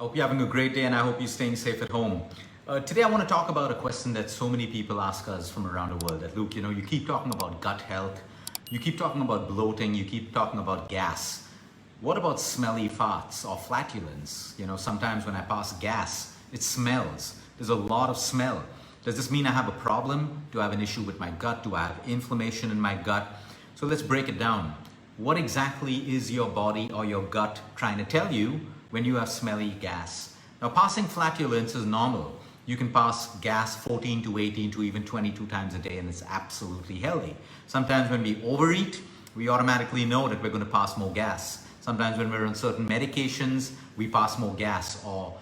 Hope you're having a great day and I hope you're staying safe at home. Today I want to talk about a question that so many people ask us from around the world. That Luke, you keep talking about gut health, you keep talking about bloating, you keep talking about gas. What about smelly farts or flatulence? Sometimes when I pass gas, it smells. There's a lot of smell. Does this mean I have a problem? Do I have an issue with my gut? Do I have inflammation in my gut? So let's break it down. What exactly is your body or your gut trying to tell you when you have smelly gas? Now, passing flatulence is normal. You can pass gas 14 to 18 to even 22 times a day and it's absolutely healthy. Sometimes when we overeat, we automatically know that we're going to pass more gas. Sometimes when we're on certain medications, we pass more gas or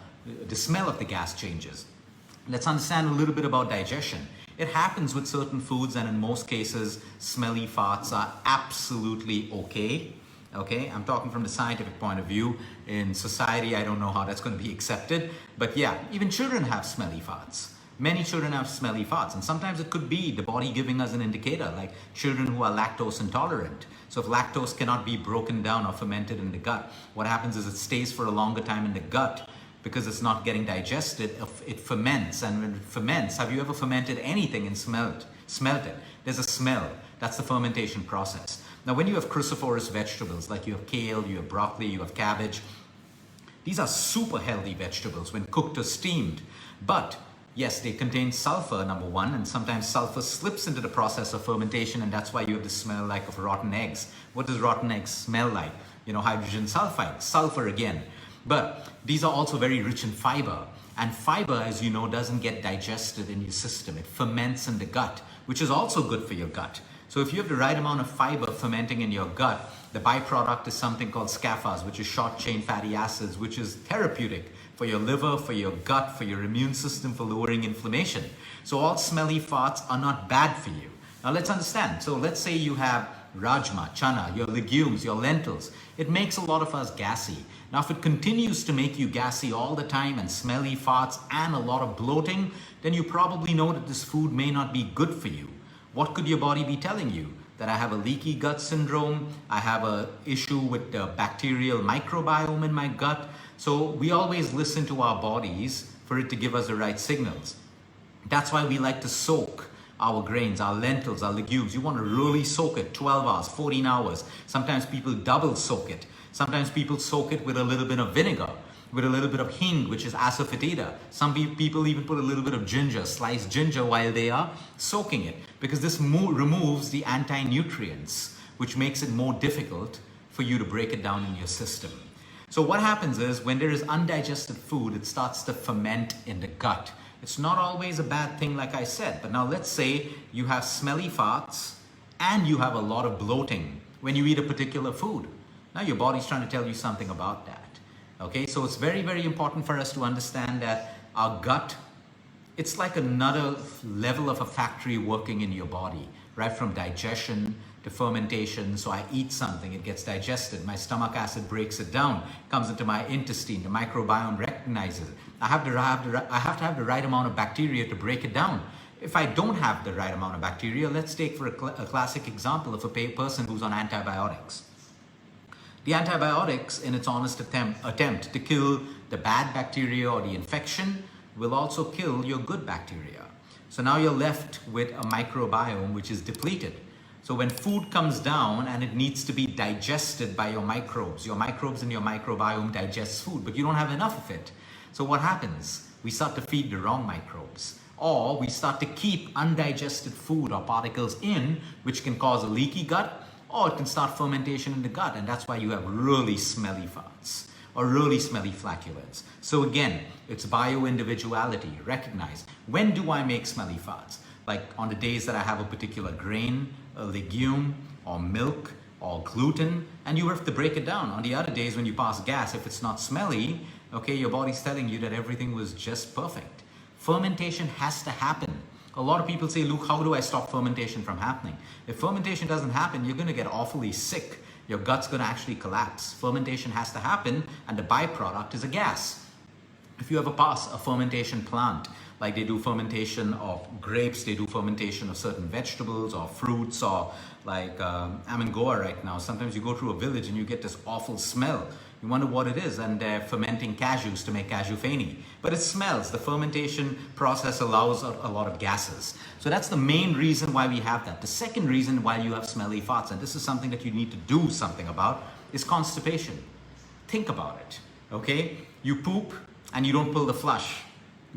the smell of the gas changes. Let's understand a little bit about digestion. It happens with certain foods, and in most cases, smelly farts are absolutely okay. I'm talking from the scientific point of view. In society, I don't know how that's going to be accepted. But yeah, even children have smelly farts. Many children have smelly farts, and sometimes it could be the body giving us an indicator, like children who are lactose intolerant. So if lactose cannot be broken down or fermented in the gut, what happens is it stays for a longer time in the gut. Because it's not getting digested, it ferments. And when it ferments, have you ever fermented anything and smelled it? There's a smell. That's the fermentation process. Now, when you have cruciferous vegetables, like you have kale, you have broccoli, you have cabbage, these are super healthy vegetables when cooked or steamed. But yes, they contain sulfur, number one, and sometimes sulfur slips into the process of fermentation, and that's why you have the smell like of rotten eggs. What does rotten eggs smell like? Hydrogen sulfide, sulfur again. But these are also very rich in fiber. And fiber, as you know, doesn't get digested in your system. It ferments in the gut, which is also good for your gut. So if you have the right amount of fiber fermenting in your gut, the byproduct is something called SCAFAs, which is short-chain fatty acids, which is therapeutic for your liver, for your gut, for your immune system, for lowering inflammation. So all smelly farts are not bad for you. Now let's understand. So let's say you have rajma, chana, your legumes, your lentils. It makes a lot of us gassy. Now, if it continues to make you gassy all the time and smelly farts and a lot of bloating, then you probably know that this food may not be good for you. What could your body be telling you? That I have a leaky gut syndrome, I have an issue with the bacterial microbiome in my gut. So we always listen to our bodies for it to give us the right signals. That's why we like to soak our grains, our lentils, our legumes. You want to really soak it 12 hours, 14 hours. Sometimes people double soak it. Sometimes people soak it with a little bit of vinegar, with a little bit of hing, which is asafoetida. Some people even put a little bit of ginger, sliced ginger, while they are soaking it, because this removes the anti-nutrients, which makes it more difficult for you to break it down in your system. So what happens is when there is undigested food, it starts to ferment in the gut. It's not always a bad thing, like I said, but now let's say you have smelly farts and you have a lot of bloating when you eat a particular food. Now your body's trying to tell you something about that. Okay, so it's very, very important for us to understand that our gut, it's like another level of a factory working in your body, right from digestion to fermentation. So I eat something, it gets digested, my stomach acid breaks it down, comes into my intestine, the microbiome recognizes it. I have to have the right amount of bacteria to break it down. If I don't have the right amount of bacteria, let's take for a classic example of a person who's on antibiotics. The antibiotics, in its honest attempt to kill the bad bacteria or the infection, will also kill your good bacteria. So now you're left with a microbiome which is depleted. So when food comes down and it needs to be digested by your microbes in your microbiome digest food, but you don't have enough of it. So what happens? We start to feed the wrong microbes, or we start to keep undigested food or particles in, which can cause a leaky gut, or it can start fermentation in the gut, and that's why you have really smelly farts or really smelly flatulence. So again, it's bio-individuality. Recognize, when do I make smelly farts? Like on the days that I have a particular grain, a legume, or milk, or gluten, and you have to break it down. On the other days when you pass gas, if it's not smelly, okay, your body's telling you that everything was just perfect. Fermentation has to happen. A lot of people say, Luke, how do I stop fermentation from happening? If fermentation doesn't happen, you're going to get awfully sick. Your gut's going to actually collapse. Fermentation has to happen, and the byproduct is a gas. If you ever pass a fermentation plant, like they do fermentation of grapes, they do fermentation of certain vegetables or fruits, or like I'm in Goa right now. Sometimes you go through a village and you get this awful smell. You wonder what it is, and they're fermenting cashews to make cashew feni. But it smells. The fermentation process allows a lot of gases. So that's the main reason why we have that. The second reason why you have smelly farts, and this is something that you need to do something about, is constipation. Think about it, okay? You poop and you don't pull the flush.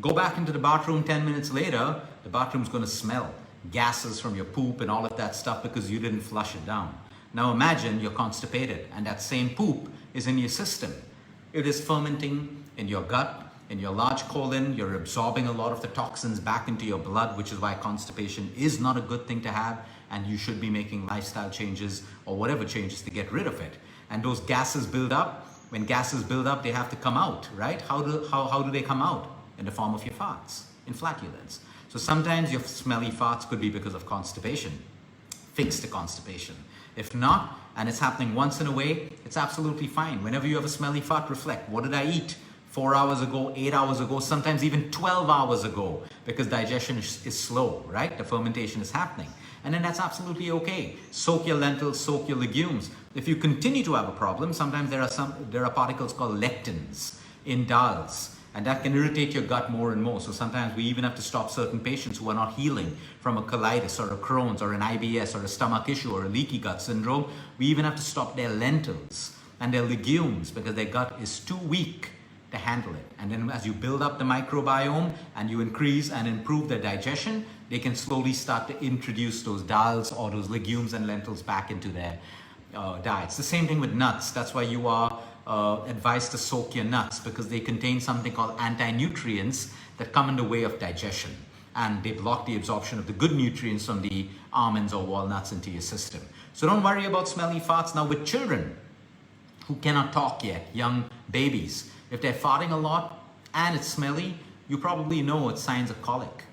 Go back into the bathroom 10 minutes later, the bathroom's gonna smell gases from your poop and all of that stuff because you didn't flush it down. Now imagine you're constipated and that same poop is in your system. It is fermenting in your gut, in your large colon. You're absorbing a lot of the toxins back into your blood, which is why constipation is not a good thing to have, and you should be making lifestyle changes or whatever changes to get rid of it. And those gases build up. When gases build up, they have to come out, right? How do they come out? In the form of your farts, in flatulence. So sometimes your smelly farts could be because of constipation. Fix the constipation. If not, and it's happening once in a way, it's absolutely fine. Whenever you have a smelly fart, reflect. What did I eat 4 hours ago, 8 hours ago, sometimes even 12 hours ago? Because digestion is slow, right? The fermentation is happening. And then that's absolutely okay. Soak your lentils, soak your legumes. If you continue to have a problem, sometimes there are particles called lectins in dals. And that can irritate your gut more and more. So sometimes we even have to stop certain patients who are not healing from a colitis or a Crohn's or an IBS or a stomach issue or a leaky gut syndrome. We even have to stop their lentils and their legumes because their gut is too weak to handle it. And then as you build up the microbiome and you increase and improve their digestion, they can slowly start to introduce those dals or those legumes and lentils back into their diets. The same thing with nuts. That's why you are advised to soak your nuts, because they contain something called anti-nutrients that come in the way of digestion, and they block the absorption of the good nutrients from the almonds or walnuts into your system. So don't worry about smelly farts. Now with children who cannot talk yet, young babies, if they're farting a lot and it's smelly, you probably know it's signs of colic.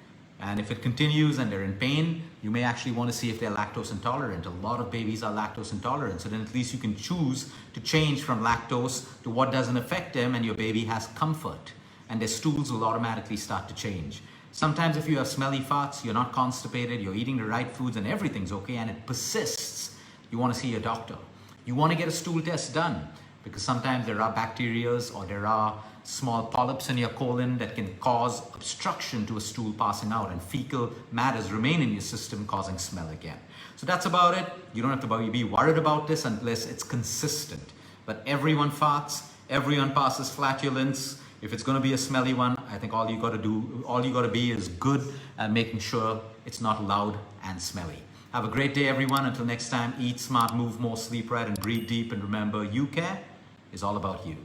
And if it continues and they're in pain, you may actually want to see if they're lactose intolerant. A lot of babies are lactose intolerant. So then at least you can choose to change from lactose to what doesn't affect them, and your baby has comfort. And their stools will automatically start to change. Sometimes if you have smelly farts, you're not constipated, you're eating the right foods and everything's okay, and it persists, you want to see your doctor. You want to get a stool test done, because sometimes there are bacteria or there are small polyps in your colon that can cause obstruction to a stool passing out, and fecal matters remain in your system causing smell again. So that's about it. You don't have to be worried about this unless it's consistent. But everyone farts, everyone passes flatulence. If it's going to be a smelly one, I think all you got to be is good at making sure it's not loud and smelly. Have a great day, everyone. Until next time, eat smart, move more, sleep right, and breathe deep. And remember, you care is all about you.